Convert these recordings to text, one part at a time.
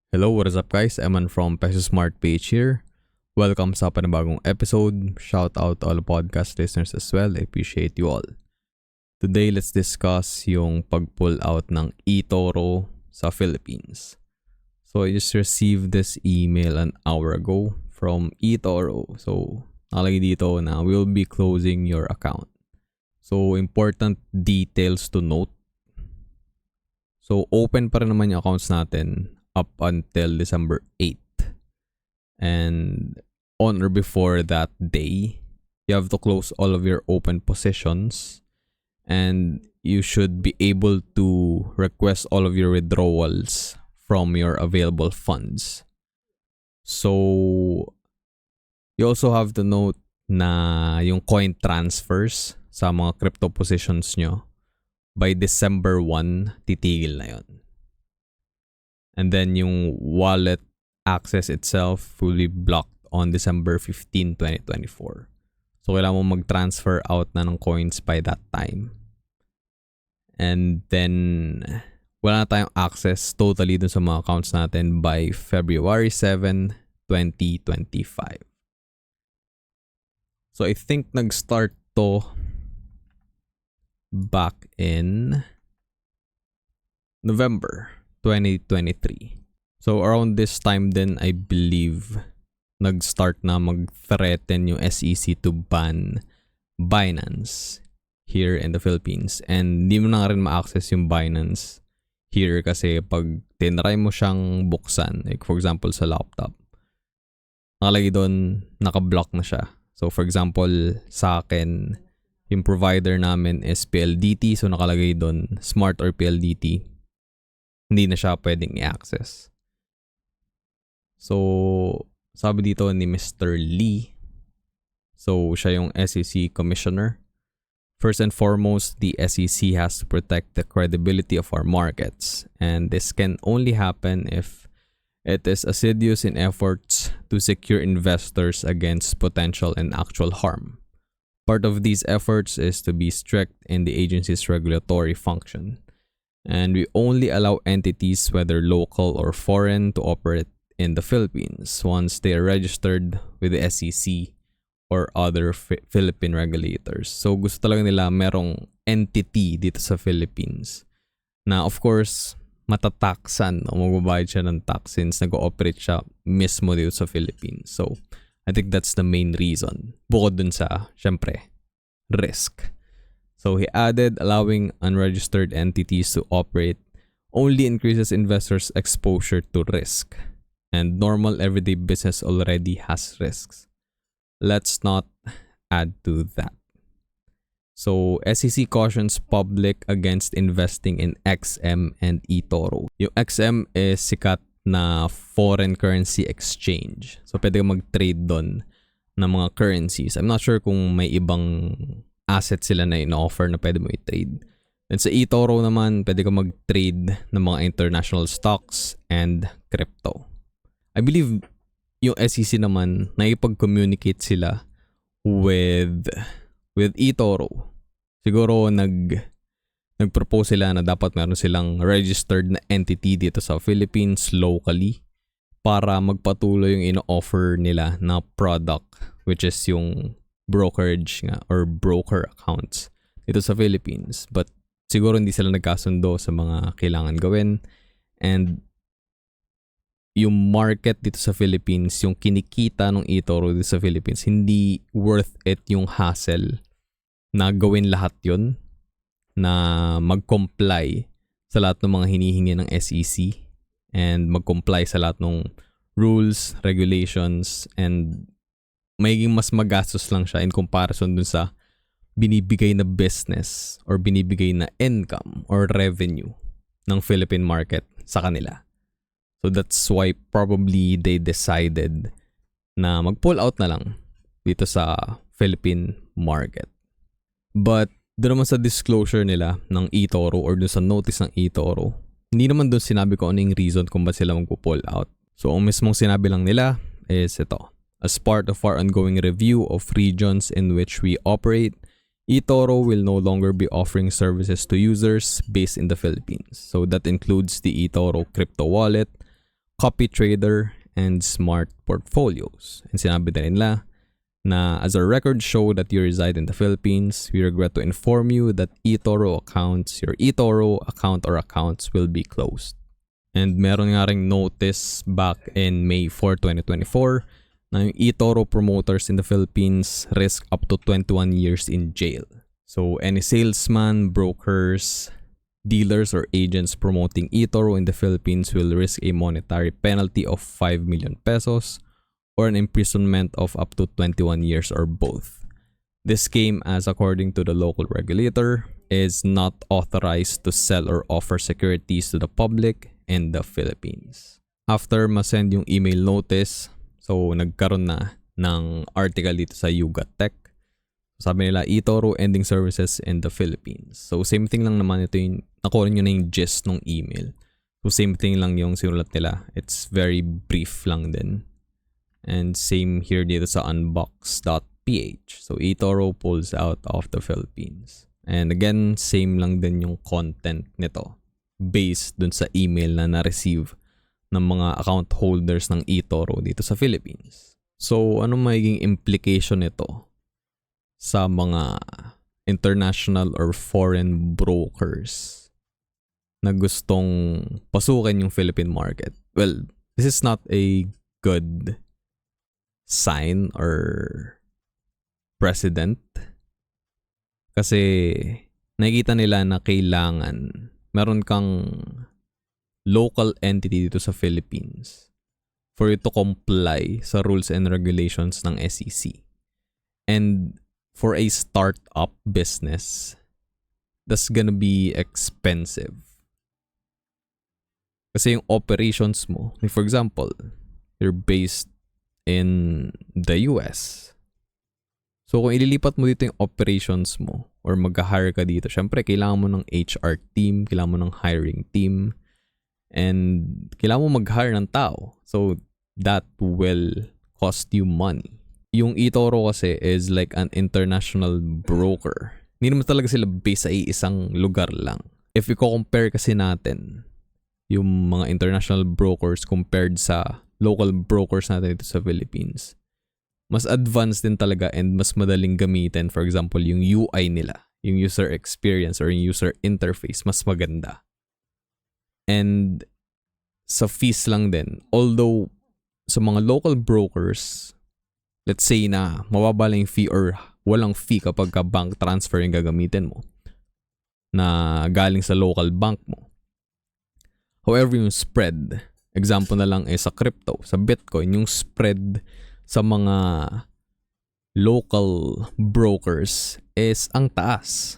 Hello, what is up guys? Eman from Peso.ph here. Welcome sa panibagong episode. Shout out to all podcast listeners as well. I appreciate you all. Today, let's discuss yung pag-pull out ng eToro sa Philippines. So, I just received this email an hour ago from eToro. So, nakalagay dito na we'll be closing your account. So, important details to note. So, open pa rin naman yung accounts natin up until December 8th. And on or before that day, you have to close all of your open positions and you should be able to request all of your withdrawals from your available funds. So, you also have to note na yung coin transfers sa mga crypto positions nyo by December 1, titigil na yun. And then yung wallet access itself will be blocked on December 15, 2024. So kailangan mo mag-transfer out na ng coins by that time. And then wala na tayong access totally dun sa mga accounts natin by February 7, 2025. So I think nag-start to back in November 2023. So around this time then I believe nag-start na mag-threaten yung SEC to ban Binance here in the Philippines. And hindi mo na rin ma-access yung Binance here kasi pag tinry mo siyang buksan, like for example sa laptop, nakalagay doon, naka-block na siya. So for example, sa akin, yung provider namin is PLDT, so nakalagay doon Smart or PLDT. Hindi na siya pwedeng i-access. So, sabi dito ni Mr. Lee, so siya yung SEC Commissioner. First and foremost, the SEC has to protect the credibility of our markets. And this can only happen if it is assiduous in efforts to secure investors against potential and actual harm. Part of these efforts is to be strict in the agency's regulatory function. And we only allow entities, whether local or foreign, to operate in the Philippines once they are registered with the SEC or other Philippine regulators. So gusto talaga nila merong entity dito sa Philippines na of course matataksan o magbabayad siya ng tax since nag-ooperate siya mismo dito sa Philippines. So I think that's the main reason. Bukod dun sa, syempre, risk. So he added, allowing unregistered entities to operate only increases investors' exposure to risk. And normal everyday business already has risks. Let's not add to that. So SEC cautions public against investing in XM and eToro. Yung XM is sikat na foreign currency exchange. So pwede ka mag-trade doon ng mga currencies. I'm not sure kung may ibang asset sila na in-offer na pwede mo i-trade. And sa eToro naman, pwede ka mag-trade ng mga international stocks and crypto. I believe yung SEC naman, naipag-communicate sila with eToro. Siguro nag-propose sila na dapat meron silang registered na entity dito sa Philippines locally para magpatuloy yung ino-offer nila na product, which is yung brokerage nga or broker accounts dito sa Philippines. But siguro hindi sila nagkasundo sa mga kailangan gawin. And yung market dito sa Philippines, yung kinikita ng eToro dito sa Philippines, hindi worth it yung hassle na gawin lahat yun, na mag-comply sa lahat ng mga hinihingi ng SEC and mag-comply sa lahat ng rules, regulations, and magiging mas magastos lang siya in comparison dun sa binibigay na business or binibigay na income or revenue ng Philippine market sa kanila. So that's why probably they decided na mag-pull out na lang dito sa Philippine market. But doon naman sa disclosure nila ng eToro or doon sa notice ng eToro, hindi naman doon sinabi ko ano yung reason kung ba't sila mag-pull out. So ang mismong sinabi lang nila is ito. As part of our ongoing review of regions in which we operate, eToro will no longer be offering services to users based in the Philippines. So that includes the eToro crypto wallet, copy trader, and smart portfolios. And sinabi din nila na as our records show that you reside in the Philippines, we regret to inform you that your eToro account or accounts will be closed. And meron nga ring notice back in May 4, 2024 na yung eToro promoters in the Philippines risk up to 21 years in jail. So any salesman, brokers, dealers, or agents promoting eToro in the Philippines will risk a monetary penalty of 5 million pesos or an imprisonment of up to 21 years or both. This came as, according to the local regulator, is not authorized to sell or offer securities to the public in the Philippines. After masend yung email notice, so nagkaroon na ng article dito sa Yugatech. Sabi nila, eToro ending services in the Philippines. So same thing lang naman, ito yung nakuha nyo na yung gist ng email. So same thing lang yung sinulat nila. It's very brief lang din. And same here dito sa Unbox.ph. So eToro pulls out of the Philippines. And again, same lang din yung content nito based dun sa email na na-receive ng mga account holders ng eToro dito sa Philippines. So ano magiging implication nito sa mga international or foreign brokers na gustong pasukin yung Philippine market? Well, this is not a good sign or precedent kasi nakikita nila na kailangan meron kang local entity dito sa Philippines for you to comply sa rules and regulations ng SEC. And for a startup business, that's gonna be expensive. Kasi yung operations mo, for example, you're based in the US. So kung ililipat mo dito yung operations mo or mag-hire ka dito, syempre kailangan mo ng HR team, kailangan mo ng hiring team, and kailangan mo mag-hire ng tao. So that will cost you money. Yung eToro kasi is like an international broker. Hindi naman talaga sila based sa isang lugar lang. If we compare kasi natin yung mga international brokers compared sa local brokers natin dito sa Philippines, mas advanced din talaga and mas madaling gamitin. For example, yung UI nila, yung user experience or yung user interface, mas maganda. And sa fees lang din, although sa mga local brokers, let's say na mababa lang yung fee or walang fee kapag ka bank transfer yung gagamitin mo na galing sa local bank mo. However, yung spread, example na lang sa crypto, sa Bitcoin, yung spread sa mga local brokers is ang taas.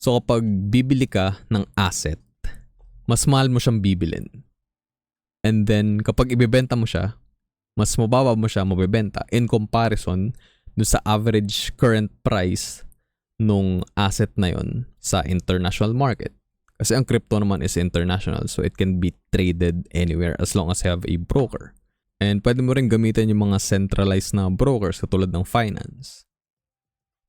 So kapag bibili ka ng asset, mas mahal mo siyang bibilin. And then kapag ibebenta mo siya, mas mababa mo siya mabebenta in comparison dun sa average current price nung asset na yon sa international market. Kasi ang crypto naman is international, so it can be traded anywhere as long as you have a broker. And pwede mo rin gamitin yung mga centralized na brokers katulad ng finance.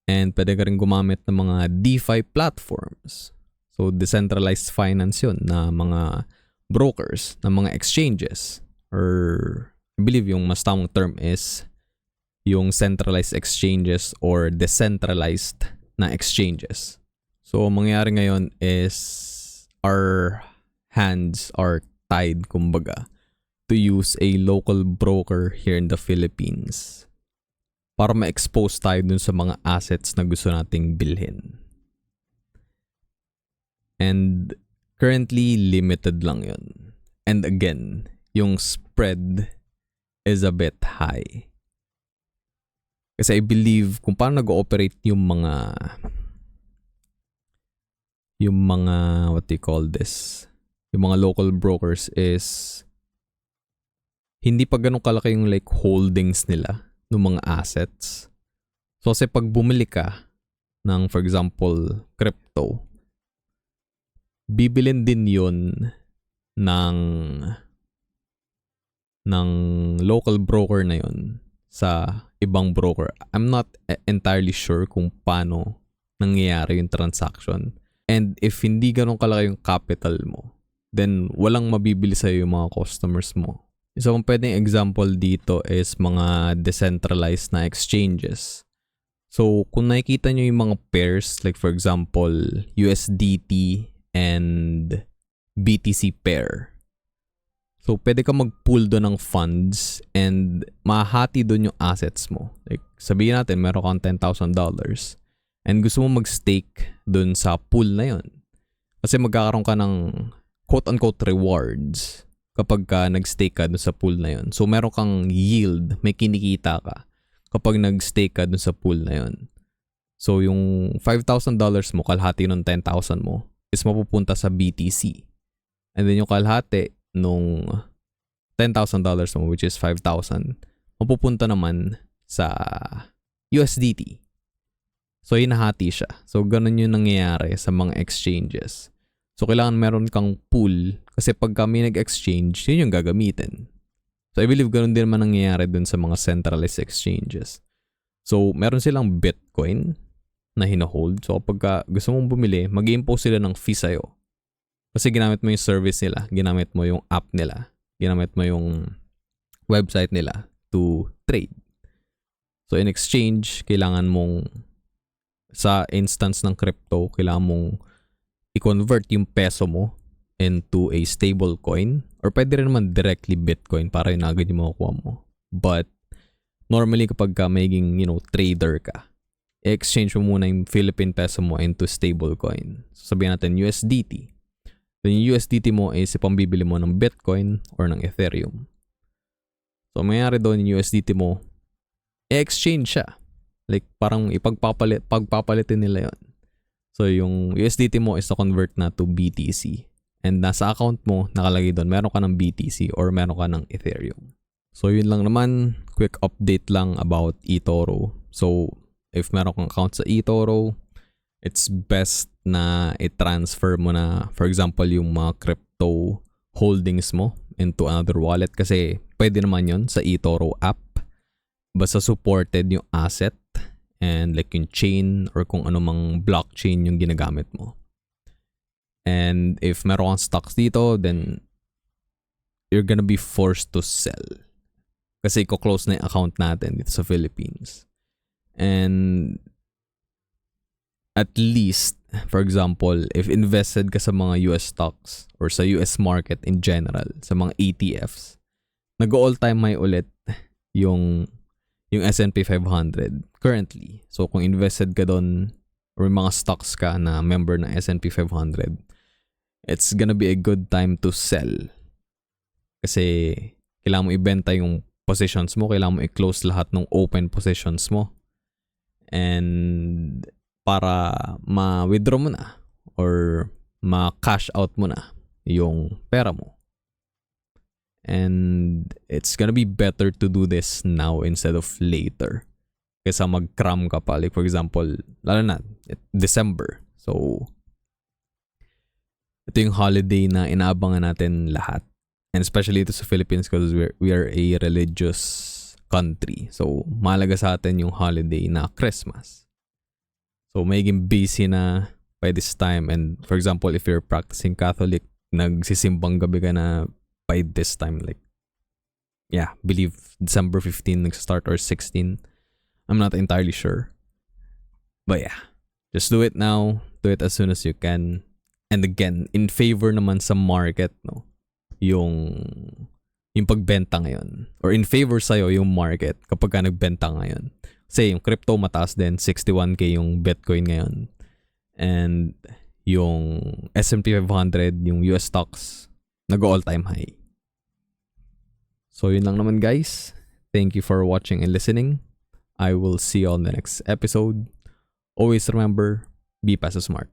And pwede ka rin gumamit ng mga DeFi platforms. So decentralized finance yun na mga brokers, na mga exchanges, or I believe yung mas tamang term is yung centralized exchanges or decentralized na exchanges. So ang mangyayari ngayon is our hands are tied, kumbaga, to use a local broker here in the Philippines para ma-expose tayo dun sa mga assets na gusto nating bilhin. And currently, limited lang yun. And again, yung spread is a bit high. Kasi I believe kung paano nag-ooperate yung mga what do you call this? Yung mga local brokers is hindi pa ganun kalaki yung like holdings nila ng mga assets. So kasi pag bumili ka ng, for example, crypto, bibilin din yun ng local broker na yun sa ibang broker. I'm not entirely sure kung paano nangyayari yung transaction. And if hindi ganun kalaki yung capital mo, then walang mabibili sa'yo yung mga customers mo. So, kung pwedeng example dito is mga decentralized na exchanges. So, kung nakikita nyo yung mga pairs, like for example, USDT and BTC pair. So, pwede ka mag-pool doon ng funds and mahati doon yung assets mo. Like, sabihin natin, meron kang $10,000 and gusto mo mag-stake doon sa pool na yun. Kasi magkakaroon ka ng quote-unquote rewards kapag ka nag-stake ka dun sa pool na yun. So, meron kang yield, may kinikita ka kapag nag-stake ka dun sa pool na yun. So, yung $5,000 mo, kalahati ng 10,000 mo, is mapupunta sa BTC. And then yung kalahati nung $10,000 mo, which is 5,000, mapupunta naman sa USDT. So, hinahati siya. So, ganun yung nangyayari sa mga exchanges. So, kailangan meron kang pool kasi pag kami nag-exchange, yun yung gagamitin. So, I believe ganun din naman nangyayari dun sa mga centralized exchanges. So, meron silang Bitcoin na hino-hold. So, kapag gusto mong bumili, mag-impose sila ng fee sa'yo. Kasi ginamit mo yung service nila, ginamit mo yung app nila, ginamit mo yung website nila to trade. So, in exchange, kailangan mong, sa instance ng crypto, kailangan mong i-convert yung peso mo into a stable coin, or pwede rin naman directly Bitcoin para yun agad yung makukuha mo. But normally kapag ka magiging, trader ka, i-exchange mo muna yung Philippine peso mo into stable coin. So, sabihin natin USDT. Then yung USDT mo is ipambibili mo ng Bitcoin or ng Ethereum. So, mayroon doon yung USDT mo, i-exchange siya. Like parang pagpapalitin nila yon. So, yung USDT mo is na-convert na to BTC. And nasa account mo, nakalagay doon, meron ka ng BTC or meron ka ng Ethereum. So, yun lang naman. Quick update lang about eToro. So, if meron kang account sa eToro, it's best na i-transfer mo na, for example, yung mga crypto holdings mo into another wallet. Kasi pwede naman yun sa eToro app. Basta supported yung asset and like yung chain or kung ano mang blockchain yung ginagamit mo. And if meron kang stocks dito, then you're gonna be forced to sell. Kasi i-close na yung account natin dito sa Philippines. And at least, for example, if invested ka sa mga US stocks or sa US market in general, sa mga ETFs, nag-all-time high ulit yung S&P 500 currently. So, kung invested ka doon or mga stocks ka na member ng S&P 500, it's gonna be a good time to sell. Kasi kailangan mo ibenta yung positions mo, kailangan mo i-close lahat ng open positions mo. And para ma-withdraw mo na or ma-cash out mo na yung pera mo. And it's gonna be better to do this now instead of later. Kaysa mag-cram ka pa. Like for example, lalo na, December. So, ito yung holiday na inaabangan natin lahat. And especially ito sa Philippines because we are a religious country. So, mahalaga sa atin yung holiday na Christmas. So, magiging busy na by this time. And for example, if you're practicing Catholic, nagsisimbang gabi ka na by this time, like, yeah, believe December 15 nag-start or 16. I'm not entirely sure. But yeah, just do it now. Do it as soon as you can. And again, in favor naman sa market, no? Yung pagbenta ngayon. Or in favor sa'yo yung market kapag ka nagbenta ngayon. Kasi yung crypto mataas din, 61K yung Bitcoin ngayon. And yung S&P 500, yung US stocks, nag-all-time high. So, yun lang naman guys. Thank you for watching and listening. I will see you on the next episode. Always remember, be Peso smart.